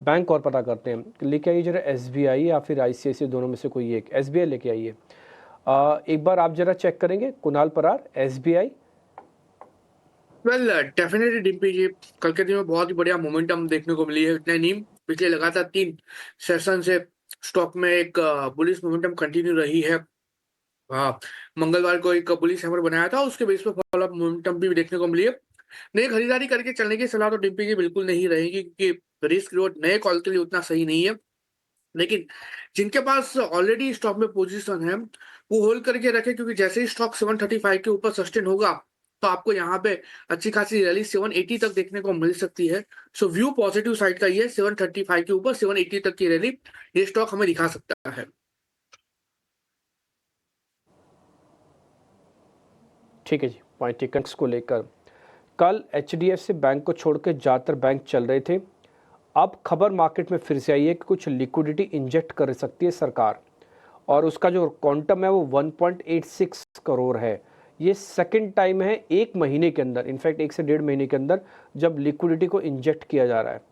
Bank और पता करते हैं। लेके आइए जरा एसबीआई या फिर आईसीआईसी, दोनों में से कोई एक। एसबीआई लेके आइए। एक बार आप जरा चेक करेंगे Kunal Parar, SBI. Well definitely Dimpi ji, कल के दिन में बहुत ही बढ़िया मोमेंटम देखने को मिली है। इतने नहीं, पिछले लगातार 3 सेशन से स्टॉक में एक बुलिश मोमेंटम कंटिन्यू रही है। हाँ, मंगलवार को एक बुलिश हैमर बनाया था, उसके बेस पर फॉलोअप मोमेंटम भी देखने को मिली है। नई खरीदारी करके चलने की सलाह तो डिम्पी जी बिल्कुल नहीं रहेगी, क्योंकि रिस्क रिवॉर्ड नए कॉल के लिए उतना सही नहीं है। लेकिन जिनके पास ऑलरेडी स्टॉक में पोजीशन है वो होल्ड करके रखे, क्योंकि जैसे ही स्टॉक 735 के ऊपर सस्टेन होगा तो आपको यहाँ पे अच्छी खासी रैली 780 तक देखने को मिल सकती है। सो व्यू पॉजिटिव साइड का ये 735 के ऊपर 780 तक की रैली ये स्टॉक हमें दिखा सकता है। ठीक है जी, पॉइंट टेकन को लेकर कल एचडीएफसी बैंक को छोड़ के ज़्यादातर बैंक चल रहे थे। अब खबर मार्केट में फिर से आई है कि कुछ लिक्विडिटी इंजेक्ट कर सकती है सरकार, और उसका जो क्वांटम है वो 1.86 करोड़ है। ये सेकंड टाइम है एक महीने के अंदर, इनफैक्ट 1 से 1.5 महीने के अंदर, जब लिक्विडिटी को इंजेक्ट किया जा रहा है।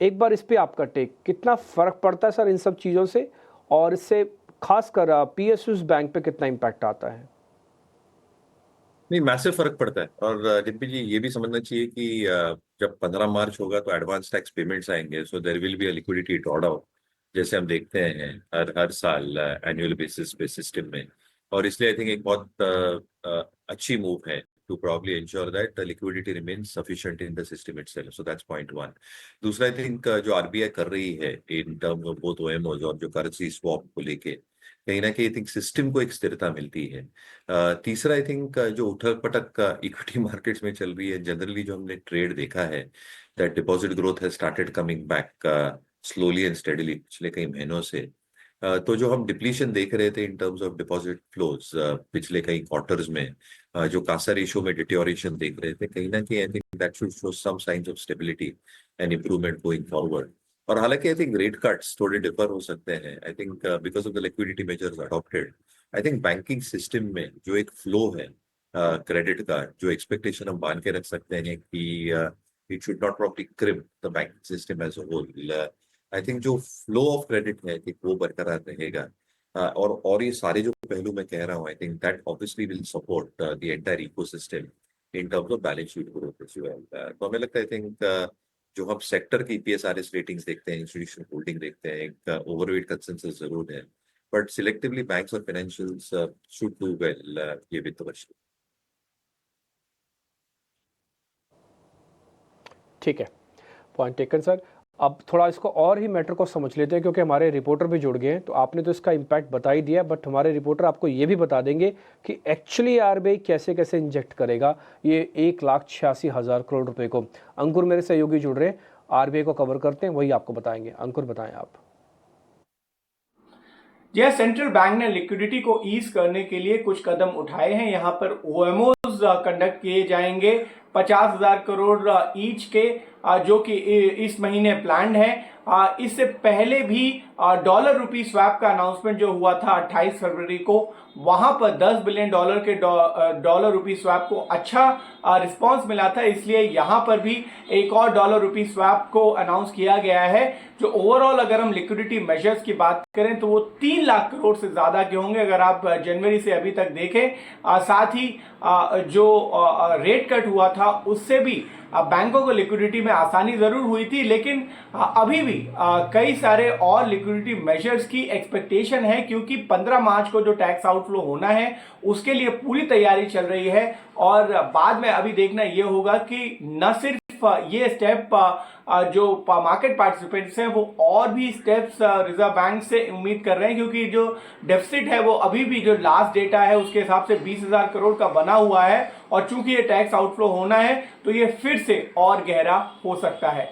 एक बार इस पे आपका टेक, कितना फ़र्क पड़ता है सर इन सब चीज़ों से, और इससे खासकर पीएसयूज बैंक पे कितना इम्पैक्ट आता है? नहीं, मैसिव फर्क पड़ता है। और डिम्पी जी, ये भी समझना चाहिए कि जब 15 मार्च होगा तो एडवांस टैक्स पेमेंट्स आएंगे, so there will be a liquidity drawdown, जैसे हम देखते हैं हर हर साल एनुअल बेसिस पे सिस्टम में। और इसलिए आई थिंक एक बहुत अच्छी मूव है to probably ensure that the liquidity remains sufficient in the system itself. So that's point one. दूसरा, आई थिंक जो आरबीआई कर रही है in terms of both OMOs और जो करेंसी स्वैप को लेके, कहीं ना कहीं आई थिंक सिस्टम को एक स्थिरता मिलती है। तीसरा, आई थिंक जो उठक पटक इक्विटी मार्केट्स में चल रही है, जनरली जो हमने ट्रेड देखा है, that deposit growth has started coming back slowly and steadily पिछले कई महीनों से। तो जो हम डिप्लीशन देख रहे थे इन टर्म्स ऑफ डिपॉजिट फ्लोज पिछले कई क्वार्टर्स में, जो कासा रेशियो में डिटोरिएशन देख रहे थे, कहीं ना कहीं I think that should show some signs of stability and improvement going forward. और हालांकि आई थिंक रेट कट्स थोड़े डिफर हो सकते हैं, I think because of the liquidity measures adopted. I think banking system में जो एक फ्लो है क्रेडिट का, जो एक्सपेक्टेशन हम मान के रख सकते हैं कि it should not probably creep the banking system as a whole. I think जो फ्लो ऑफ क्रेडिट है, आई थिंक वो बरकरार रहेगा। और ये सारे जो पहलू मैं कह रहा हूँ, I think that obviously will support the entire ecosystem in terms of balance sheet growth as well. तो हमें लगता है, आई थिंक जो हम सेक्टर की ईपीएसआरएस रेटिंग्स देखते हैं, इंस्टीट्यूशनल होल्डिंग देखते हैं, एक ओवरवेट कंसेंसस जरूर है, बट सिलेक्टिवली बैंक्स और फाइनेंशियल्स शुड डू वेल ये वित्त वर्ष। ठीक है, पॉइंट टेकन सर। अब थोड़ा इसको और ही मैटर को समझ लेते हैं, क्योंकि हमारे रिपोर्टर भी जुड़ गए हैं। तो आपने तो इसका इम्पैक्ट बता ही दिया, बट हमारे रिपोर्टर आपको ये भी बता देंगे कि एक्चुअली आरबीआई कैसे कैसे इंजेक्ट करेगा ये 1,86,000 करोड़ रुपए को। अंकुर मेरे सहयोगी जुड़ रहे हैं, आरबीआई को कवर करते हैं, वही आपको बताएंगे। अंकुर, बताएं आप। यह सेंट्रल बैंक ने लिक्विडिटी को ईज करने के लिए कुछ कदम उठाए हैं। यहाँ पर ओएमओज कंडक्ट किए जाएंगे 50,000 करोड़ ईच के, जो कि इस महीने प्लान्ड है। इससे पहले भी डॉलर रुपी स्वैप का अनाउंसमेंट जो हुआ था 28 फरवरी को, वहां पर $10 बिलियन के डॉलर रुपी स्वैप को अच्छा रिस्पांस मिला था। इसलिए यहां पर भी एक और डॉलर रुपी स्वैप को अनाउंस किया गया है। जो ओवरऑल अगर हम लिक्विडिटी मेजर्स की बात करें तो वो 3 लाख करोड़ से ज्यादा के होंगे अगर आप जनवरी से अभी तक देखें। साथ ही जो रेट कट हुआ था उससे भी बैंकों को लिक्विडिटी में आसानी जरूर हुई थी, लेकिन अभी भी कई सारे और लिक्विडिटी मेजर्स की एक्सपेक्टेशन है, क्योंकि 15 मार्च को जो टैक्स आउटफ्लो होना है उसके लिए पूरी तैयारी चल रही है। और बाद में अभी देखना यह होगा कि न सिर्फ ये स्टेप जो मार्केट पार्टिसिपेंट्स हैं वो और भी स्टेप्स रिजर्व बैंक से उम्मीद कर रहे हैं, क्योंकि जो डेफिसिट है वो अभी भी जो लास्ट डेटा है उसके हिसाब से 20,000 करोड़ का बना हुआ है। और चूंकि ये टैक्स आउटफ्लो होना है तो ये फिर से और गहरा हो सकता है।